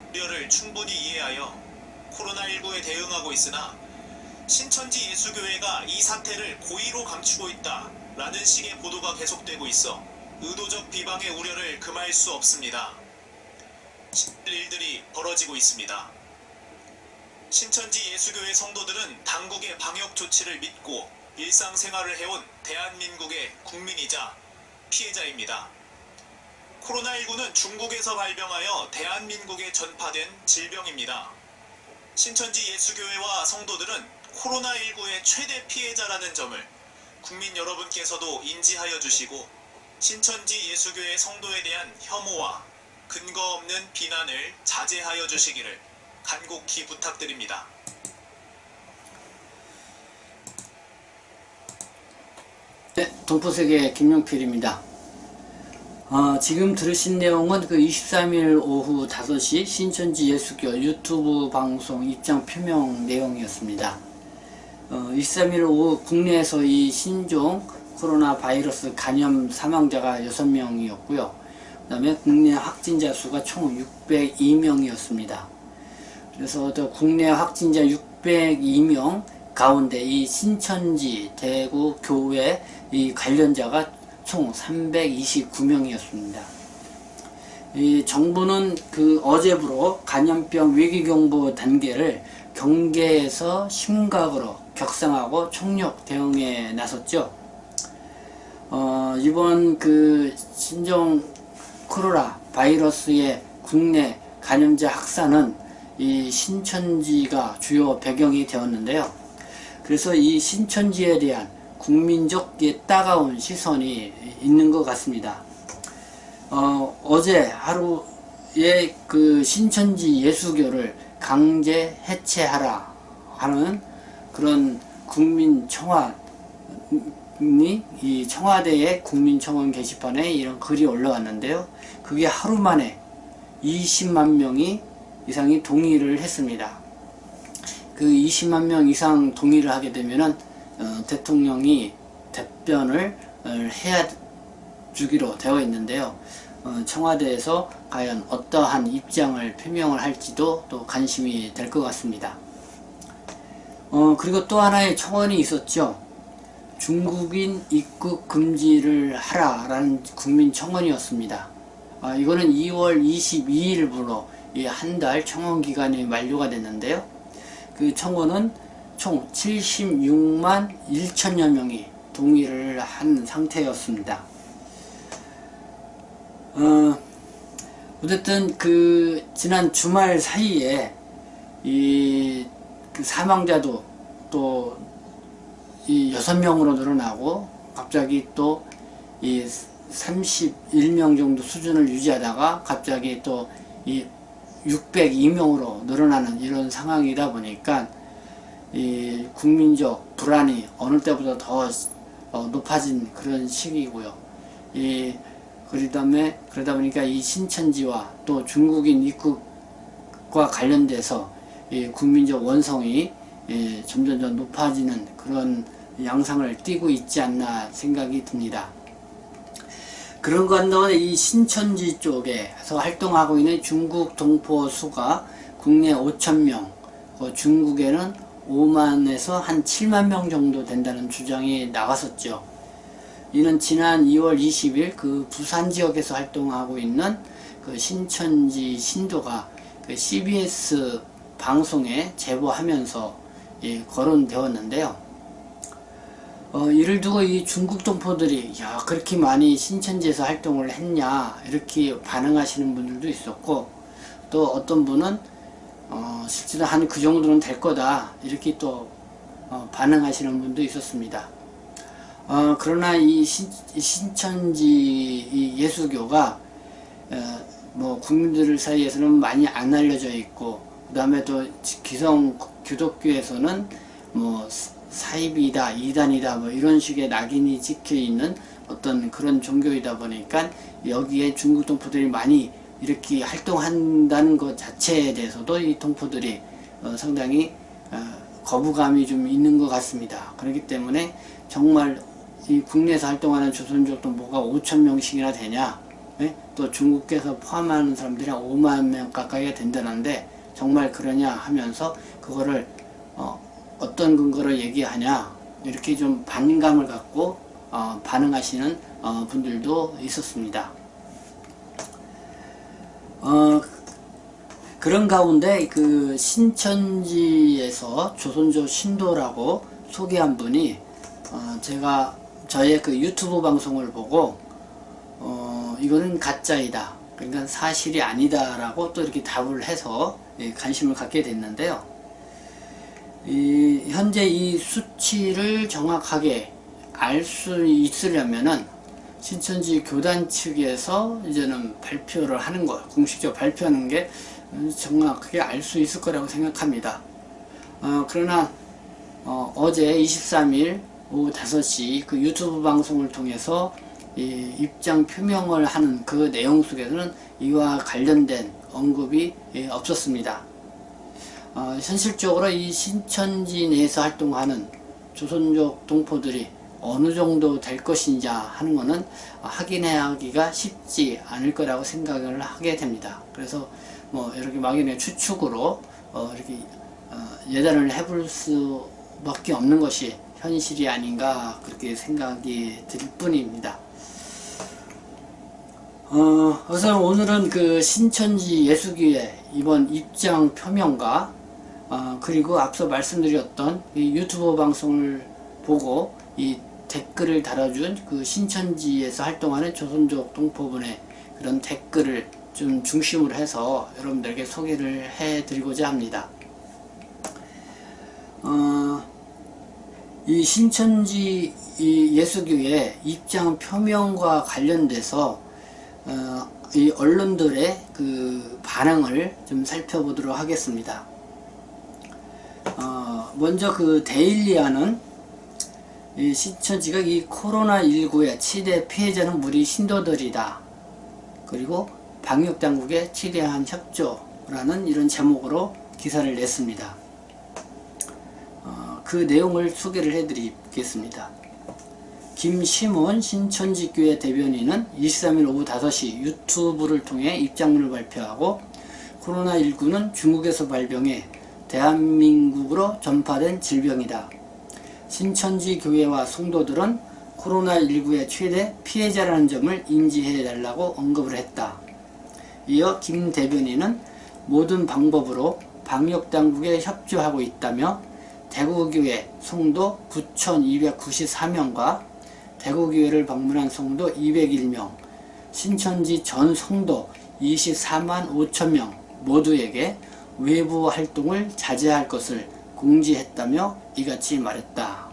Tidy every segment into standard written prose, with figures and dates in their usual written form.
우려를 충분히 이해하여 코로나19에 대응하고 있으나 신천지 예수교회가 이 사태를 고의로 감추고 있다 라는 식의 보도가 계속되고 있어 의도적 비방의 우려를 금할 수 없습니다. 일들이 벌어지고 있습니다. 신천지 예수교회 성도들은 당국의 방역 조치를 믿고 일상생활을 해온 대한민국의 국민이자 피해자입니다. 코로나19는 중국에서 발병하여 대한민국에 전파된 질병입니다. 신천지 예수교회와 성도들은 코로나19의 최대 피해자라는 점을 국민 여러분께서도 인지하여 주시고 신천지 예수교회 성도에 대한 혐오와 근거 없는 비난을 자제하여 주시기를 간곡히 부탁드립니다. 네, 동포세계 김용필입니다. 지금 들으신 내용은 그 23일 오후 5시 신천지 예수교 유튜브 방송 입장 표명 내용이었습니다. 23일 오후 국내에서 이 신종 코로나 바이러스 감염 사망자가 6명이었고요. 그 다음에 국내 확진자 수가 총 602명이었습니다. 그래서 국내 확진자 602명 가운데 이 신천지 대구 교회 이 관련자가 총 329명이었습니다. 이 정부는 그 어제부로 감염병 위기경보 단계를 경계에서 심각으로 격상하고 총력 대응에 나섰죠. 이번 그 신종 코로나 바이러스의 국내 감염자 확산은 이 신천지가 주요 배경이 되었는데요. 그래서 이 신천지에 대한 국민적 따가운 시선이 있는 것 같습니다. 어제 하루에 그 신천지 예수교를 강제 해체하라 하는 그런 국민청원이 이 청와대의 국민청원 게시판에 이런 글이 올라왔는데요. 그게 하루 만에 20만 명이 이상이 동의를 했습니다. 그 20만 명 이상 동의를 하게 되면은 대통령이 답변을 해야 주기로 되어 있는데요. 청와대에서 과연 어떠한 입장을 표명을 할지도 또 관심이 될 것 같습니다. 그리고 또 하나의 청원이 있었죠. 중국인 입국 금지를 하라라는 국민 청원이었습니다. 이거는 2월 22일부로 한 달 청원 기간이 만료가 됐는데요. 그 청원은 총 76만 1천여 명이 동의를 한 상태였습니다. 어쨌든 그 지난 주말 사이에 그 사망자도 또 6명으로 늘어나고 갑자기 또 31명 정도 수준을 유지하다가 갑자기 또 602명으로 늘어나는 이런 상황이다 보니까 이 국민적 불안이 어느 때보다 더 높아진 그런 시기고요. 그러다 보니까 이 신천지와 또 중국인 입국과 관련돼서 이 국민적 원성이 점점 더 높아지는 그런 양상을 띠고 있지 않나 생각이 듭니다. 그런 것 한동안 이 신천지 쪽에서 활동하고 있는 중국 동포 수가 국내 5,000명, 중국에는 5만에서 한 7만 명 정도 된다는 주장이 나왔었죠. 이는 지난 2월 20일 그 부산 지역에서 활동하고 있는 그 신천지 신도가 그 CBS 방송에 제보하면서 거론되었는데요. 이를 두고 이 중국 동포들이 야 그렇게 많이 신천지에서 활동을 했냐 이렇게 반응하시는 분들도 있었고, 또 어떤 분은 실제로 한 그 정도는 될 거다 이렇게 또 반응하시는 분도 있었습니다. 그러나 이 신천지 이 예수교가 뭐 국민들 사이에서는 많이 안 알려져 있고, 그 다음에 또 기성 기독교에서는 뭐 사입이다, 이단이다 뭐 이런 식의 낙인이 찍혀 있는 어떤 그런 종교이다 보니까 여기에 중국 동포들이 많이 이렇게 활동한다는 것 자체에 대해서도 이 동포들이 상당히 거부감이 좀 있는 것 같습니다. 그렇기 때문에 정말 이 국내에서 활동하는 조선족 동포가 5,000명씩이나 되냐, 예? 또 중국에서 포함하는 사람들이 한 5만 명 가까이가 된다는데 정말 그러냐 하면서 그거를 어떤 근거로 얘기하냐 이렇게 좀 반감을 갖고 반응하시는 분들도 있었습니다. 그런 가운데 그 신천지에서 조선족 신도라고 소개한 분이 제가 저의 그 유튜브 방송을 보고 이거는 가짜이다, 그러니까 사실이 아니다 라고 또 이렇게 답을 해서 관심을 갖게 됐는데요. 현재 이 수치를 정확하게 알 수 있으려면은 신천지 교단 측에서 이제는 발표를 하는 거, 공식적으로 발표하는 게 정확하게 알 수 있을 거라고 생각합니다. 그러나 어제 23일 오후 5시 그 유튜브 방송을 통해서 입장 표명을 하는 그 내용 속에서는 이와 관련된 언급이 없었습니다. 현실적으로 이 신천지 내에서 활동하는 조선족 동포들이 어느 정도 될 것인지 하는 것은 확인하기가 쉽지 않을 거라고 생각을 하게 됩니다. 그래서 뭐 이렇게 막연히 추측으로 이렇게 예단을 해볼 수밖에 없는 것이 현실이 아닌가 그렇게 생각이 들 뿐입니다. 우선 오늘은 그 신천지 예수교회 이번 입장 표명과 그리고 앞서 말씀드렸던 이 유튜브 방송을 보고 이 댓글을 달아준 그 신천지에서 활동하는 조선족 동포분의 그런 댓글을 좀 중심으로 해서 여러분들에게 소개를 해 드리고자 합니다. 이 신천지 이 예수교회 입장 표명과 관련돼서 이 언론들의 그 반응을 좀 살펴보도록 하겠습니다. 먼저 그 데일리아는 이 신천지가 이 코로나19의 최대 피해자는 우리 신도들이다. 그리고 방역당국의 최대한 협조라는 이런 제목으로 기사를 냈습니다. 그 내용을 소개를 해드리겠습니다. 김시몬 신천지교회 대변인은 23일 오후 5시 유튜브를 통해 입장문을 발표하고 코로나19는 중국에서 발병해 대한민국으로 전파된 질병이다. 신천지 교회와 성도들은 코로나19의 최대 피해자라는 점을 인지해달라고 언급을 했다. 이어 김 대변인은 모든 방법으로 방역당국에 협조하고 있다며 대구교회 성도 9,294명과 대구교회를 방문한 성도 201명, 신천지 전 성도 24만 5천명 모두에게 외부 활동을 자제할 것을 공지했다며 이같이 말했다.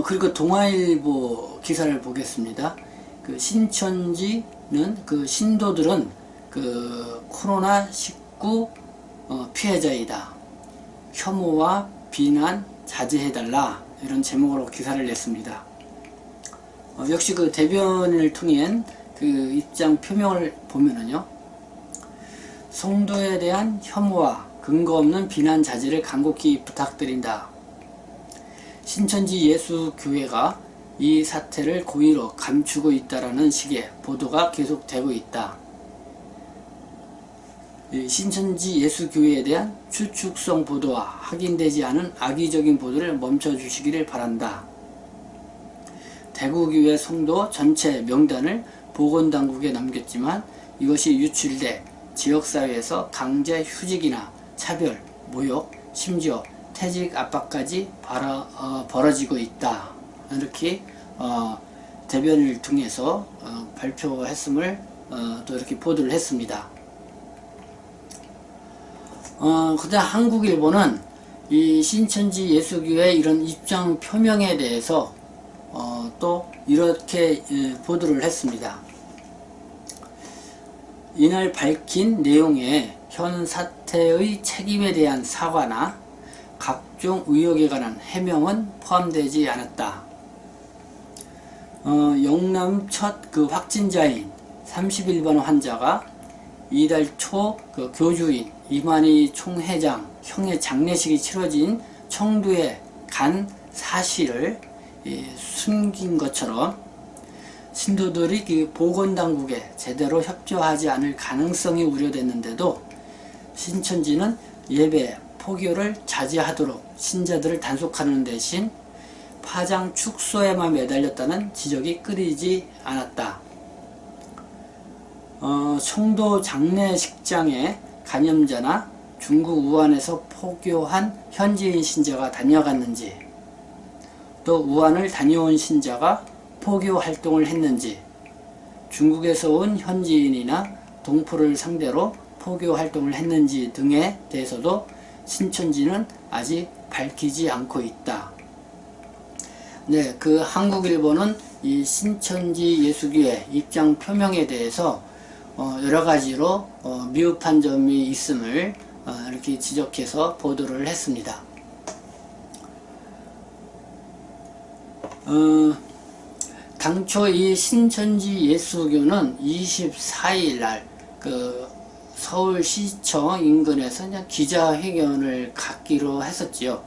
그리고 동아일보 기사를 보겠습니다. 그 신천지는 그 신도들은 그 코로나19 피해자이다. 혐오와 비난 자제해달라, 이런 제목으로 기사를 냈습니다. 역시 그 대변인을 통한 그 입장 표명을 보면은요, 성도에 대한 혐오와 근거 없는 비난 자제를 간곡히 부탁드린다. 신천지 예수교회가 이 사태를 고의로 감추고 있다라는 식의 보도가 계속되고 있다. 신천지 예수교회에 대한 추측성 보도와 확인되지 않은 악의적인 보도를 멈춰주시기를 바란다. 대구교회 성도 전체 명단을 보건당국에 넘겼지만 이것이 유출돼 지역사회에서 강제 휴직이나 차별, 모욕, 심지어 퇴직 압박까지 벌어지고 있다. 이렇게 대변을 통해서 발표했음을 또 이렇게 보도를 했습니다. 그다음 한국일보는 이 신천지 예수교회 이런 입장 표명에 대해서 또 이렇게 보도를 했습니다. 이날 밝힌 내용에 현 사태의 책임에 대한 사과나 각종 의혹에 관한 해명은 포함되지 않았다. 영남 첫 그 확진자인 31번 환자가 이달 초 그 교주인 이만희 총회장 형의 장례식이 치러진 청두에 간 사실을 숨긴 것처럼 신도들이 그 보건당국에 제대로 협조하지 않을 가능성이 우려됐는데도 신천지는 예배, 포교를 자제하도록 신자들을 단속하는 대신 파장 축소에만 매달렸다는 지적이 끊이지 않았다. 청도 장례식장에 간염자나 중국 우한에서 포교한 현지인 신자가 다녀갔는지, 또 우한을 다녀온 신자가 포교 활동을 했는지, 중국에서 온 현지인이나 동포를 상대로 포교 활동을 했는지 등에 대해서도 신천지는 아직 밝히지 않고 있다. 네, 그 한국일보는 이 신천지 예수교회 입장 표명에 대해서 여러 가지로 미흡한 점이 있음을 이렇게 지적해서 보도를 했습니다. 당초 이 신천지 예수교는 24일 날 그 서울시청 인근에서 그냥 기자회견을 갖기로 했었지요.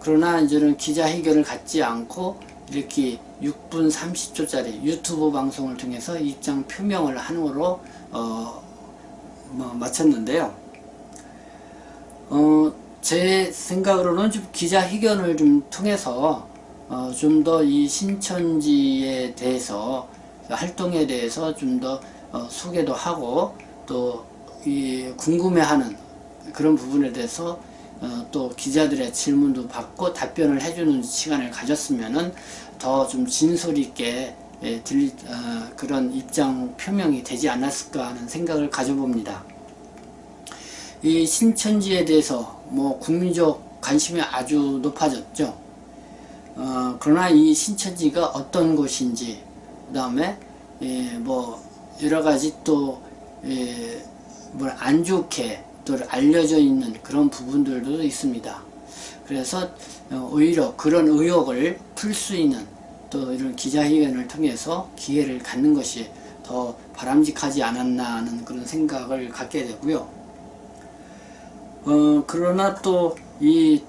그러나 이제는 기자회견을 갖지 않고 이렇게 6분 30초짜리 유튜브 방송을 통해서 입장 표명을 함으로 마쳤는데요. 제 생각으로는 좀 기자회견을 좀 통해서 좀 더 이 신천지에 대해서 활동에 대해서 좀 더 소개도 하고 또 이 궁금해하는 그런 부분에 대해서 또 기자들의 질문도 받고 답변을 해주는 시간을 가졌으면은 더 좀 진솔 있게 그런 입장 표명이 되지 않았을까 하는 생각을 가져봅니다. 이 신천지에 대해서 뭐 국민적 관심이 아주 높아졌죠. 그러나 이 신천지가 어떤 곳인지, 그 다음에 뭐 여러 가지 또 안 좋게 또 알려져 있는 그런 부분들도 있습니다. 그래서 오히려 그런 의혹을 풀 수 있는 또 이런 기자회견을 통해서 기회를 갖는 것이 더 바람직하지 않았나 하는 그런 생각을 갖게 되고요. 그러나 또 이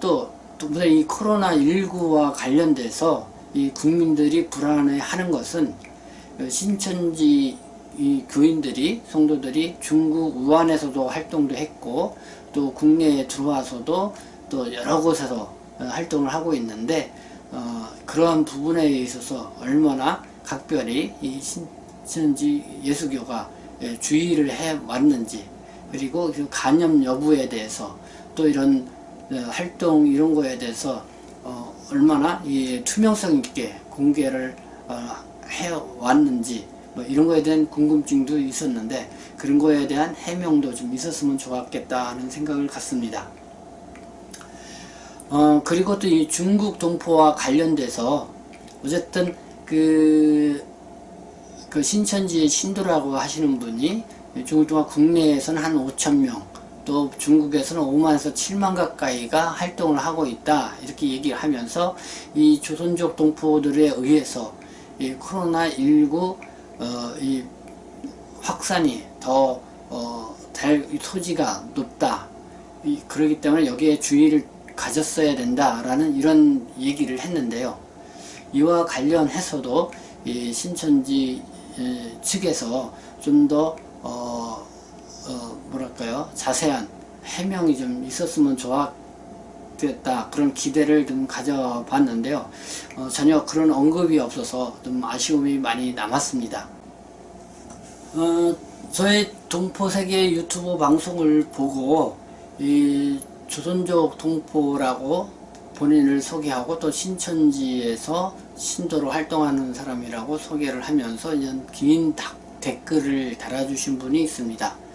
코로나19와 관련돼서 이 국민들이 불안해하는 것은 신천지 이 교인들이, 성도들이 중국 우한에서도 활동도 했고 또 국내에 들어와서도 또 여러 곳에서 활동을 하고 있는데 그러한 부분에 있어서 얼마나 각별히 이 신천지 예수교가 주의를 해 왔는지, 그리고 그 간염 여부에 대해서 또 이런 활동 이런 거에 대해서 얼마나 이 투명성 있게 공개를 해 왔는지 뭐 이런 거에 대한 궁금증도 있었는데 그런 거에 대한 해명도 좀 있었으면 좋았겠다 하는 생각을 갖습니다. 그리고 또 이 중국 동포와 관련돼서 어쨌든 그 신천지의 신도라고 하시는 분이 중국 동안 국내에서는 한 5,000명, 또 중국에서는 5만에서 7만 가까이가 활동을 하고 있다, 이렇게 얘기를 하면서 이 조선족 동포들에 의해서 이 코로나19 이 확산이 더 될 소지가 높다, 그렇기 때문에 여기에 주의를 가졌어야 된다라는 이런 얘기를 했는데요. 이와 관련해서도 이 신천지 측에서 좀 더 뭐랄까요, 자세한 해명이 좀 있었으면 좋았겠다, 그런 기대를 좀 가져봤는데요. 전혀 그런 언급이 없어서 좀 아쉬움이 많이 남았습니다. 저의 동포세계 유튜브 방송을 보고 이 조선족 동포라고 본인을 소개하고 또 신천지에서 신도로 활동하는 사람이라고 소개를 하면서 이런 긴 댓글을 달아주신 분이 있습니다.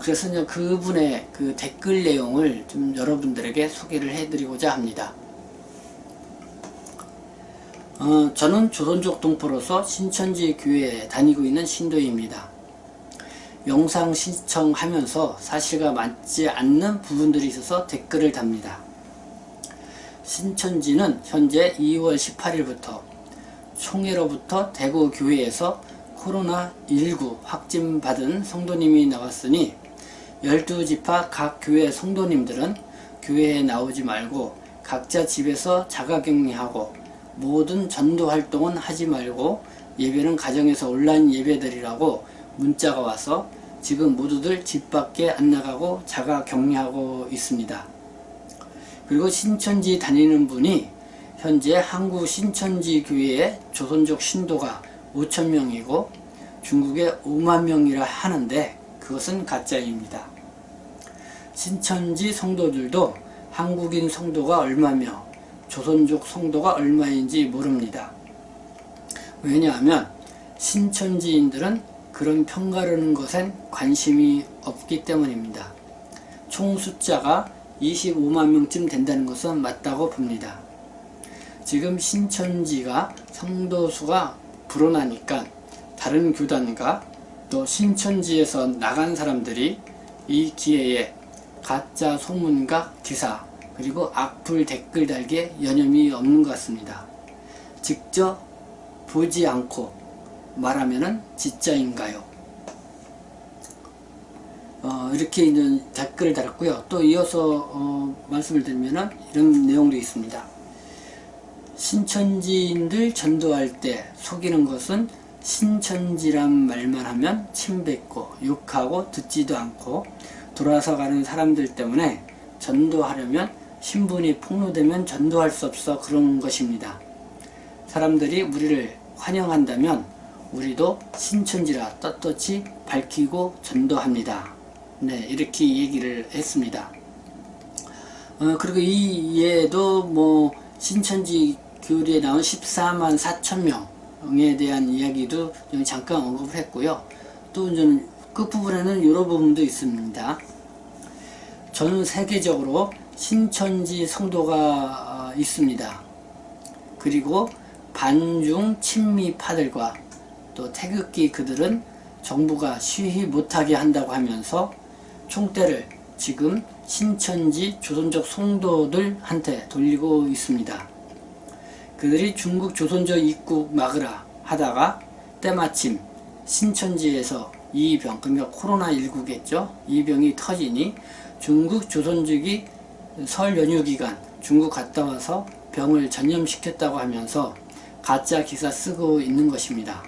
그래서 이제 그분의 그 댓글 내용을 좀 여러분들에게 소개를 해드리고자 합니다. 저는 조선족 동포로서 신천지 교회에 다니고 있는 신도입니다. 영상 시청하면서 사실과 맞지 않는 부분들이 있어서 댓글을 답니다. 신천지는 현재 2월 18일부터 총회로부터 대구 교회에서 코로나19 확진받은 성도님이 나왔으니 12지파 각 교회 성도님들은 교회에 나오지 말고 각자 집에서 자가격리하고 모든 전도 활동은 하지 말고 예배는 가정에서 온라인 예배드리라고 문자가 와서 지금 모두들 집 밖에 안 나가고 자가 격리하고 있습니다. 그리고 신천지 다니는 분이 현재 한국 신천지 교회의 조선족 신도가 5,000명이고 중국에 5만 명이라 하는데 그것은 가짜입니다. 신천지 성도들도 한국인 성도가 얼마며 조선족 성도가 얼마인지 모릅니다. 왜냐하면 신천지인들은 그런 평가르는 것엔 관심이 없기 때문입니다. 총 숫자가 25만 명쯤 된다는 것은 맞다고 봅니다. 지금 신천지가 성도수가 불어나니까 다른 교단과 또 신천지에서 나간 사람들이 이 기회에 가짜 소문과 기사 그리고 악플 댓글 달기에 여념이 없는 것 같습니다. 직접 보지 않고 말하면은 진짜인가요? 이렇게 있는 댓글을 달았고요. 또 이어서 말씀을 드리면은 이런 내용도 있습니다. 신천지인들 전도할 때 속이는 것은 신천지란 말만 하면 침뱉고 욕하고 듣지도 않고 돌아서 가는 사람들 때문에 전도하려면 신분이 폭로되면 전도할 수 없어 그런 것입니다. 사람들이 우리를 환영한다면 우리도 신천지라 떳떳이 밝히고 전도합니다. 네, 이렇게 얘기를 했습니다. 그리고 이 예도 뭐 신천지 교리에 나온 14만 4천 명에 대한 이야기도 잠깐 언급을 했고요. 또 끝부분에는 이런 부분도 있습니다. 전 세계적으로 신천지 성도가 있습니다. 그리고 반중 친미파들과 또 태극기 그들은 정부가 시위 못하게 한다고 하면서 총대를 지금 신천지 조선족 성도들한테 돌리고 있습니다. 그들이 중국 조선족 입국 막으라 하다가 때마침 신천지에서 이 병, 그러니까 코로나19겠죠. 이 병이 터지니 중국 조선족이 설 연휴 기간 중국 갔다 와서 병을 전염시켰다고 하면서 가짜 기사 쓰고 있는 것입니다.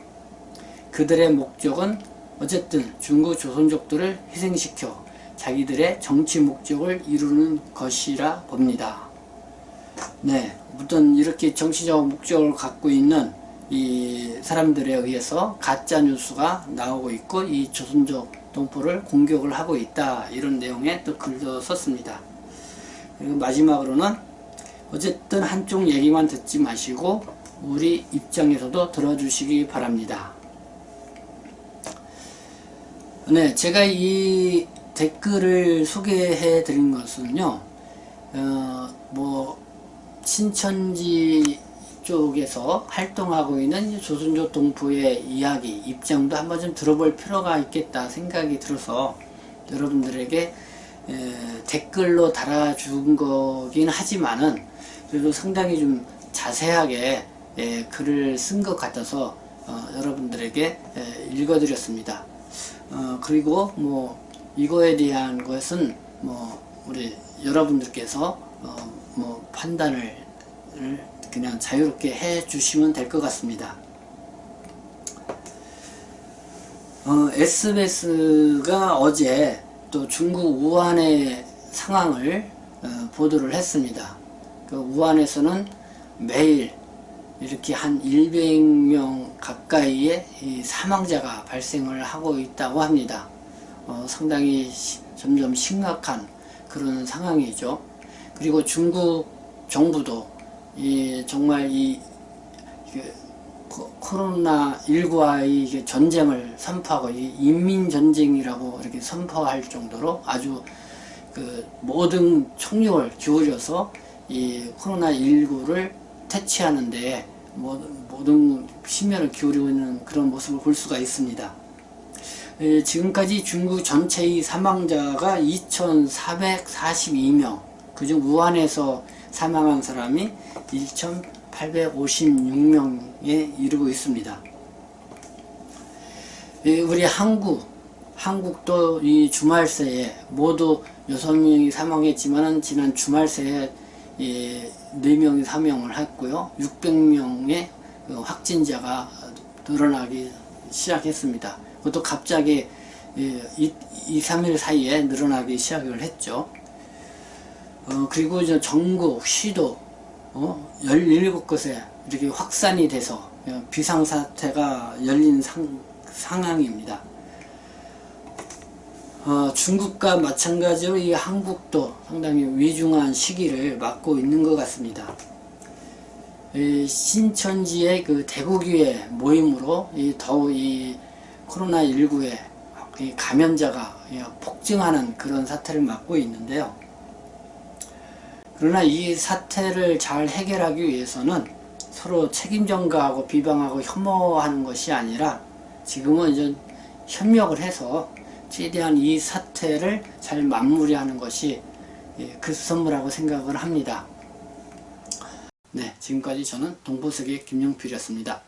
그들의 목적은 어쨌든 중국 조선족들을 희생시켜 자기들의 정치 목적을 이루는 것이라 봅니다. 네, 어떤 이렇게 정치적 목적을 갖고 있는 이 사람들에 의해서 가짜 뉴스가 나오고 있고 이 조선족 동포를 공격을 하고 있다, 이런 내용의 또 글도 썼습니다. 그리고 마지막으로는 어쨌든 한쪽 얘기만 듣지 마시고 우리 입장에서도 들어주시기 바랍니다. 네, 제가 이 댓글을 소개해 드린 것은요, 신천지 쪽에서 활동하고 있는 조선족 동포의 이야기, 입장도 한번 좀 들어볼 필요가 있겠다 생각이 들어서 여러분들에게 댓글로 달아준 거긴 하지만은 그래도 상당히 좀 자세하게 글을 쓴 것 같아서 여러분들에게 읽어드렸습니다. 그리고 이거에 대한 것은 우리 여러분들께서 판단을 그냥 자유롭게 해 주시면 될 것 같습니다. SBS가 어제 또 중국 우한의 상황을 보도를 했습니다. 그 우한에서는 매일 이렇게 한 100명 가까이의 이 사망자가 발생을 하고 있다고 합니다. 상당히 점점 심각한 그런 상황이죠. 그리고 중국 정부도 정말 코로나19와의 전쟁을 선포하고 인민전쟁이라고 이렇게 선포할 정도로 아주 모든 총력을 기울여서 이 코로나19를 퇴치하는데 모든 심혈을 기울이고 있는 그런 모습을 볼 수가 있습니다. 지금까지 중국 전체의 사망자가 2,442명, 그중 우한에서 사망한 사람이 1,856명에 이르고 있습니다. 우리 한국도 이 주말 새에 모두 6명이 사망했지만은 지난 주말 새에 4명이 사망을 했고요. 600명의 확진자가 늘어나기 시작했습니다. 그것도 갑자기 2-3일 사이에 늘어나기 시작을 했죠. 그리고 이제 전국, 시도 17곳에 이렇게 확산이 돼서 비상사태가 열린 상황입니다. 중국과 마찬가지로 이 한국도 상당히 위중한 시기를 맞고 있는 것 같습니다. 신천지의 그 대구교회 모임으로 더욱 이 코로나19의 감염자가 폭증하는 그런 사태를 맞고 있는데요. 그러나 이 사태를 잘 해결하기 위해서는 서로 책임 전가하고 비방하고 혐오하는 것이 아니라 지금은 이제 협력을 해서 최대한 이 사태를 잘 마무리하는 것이 급선무라고 생각을 합니다. 네, 지금까지 저는 동보석의 김영필이었습니다.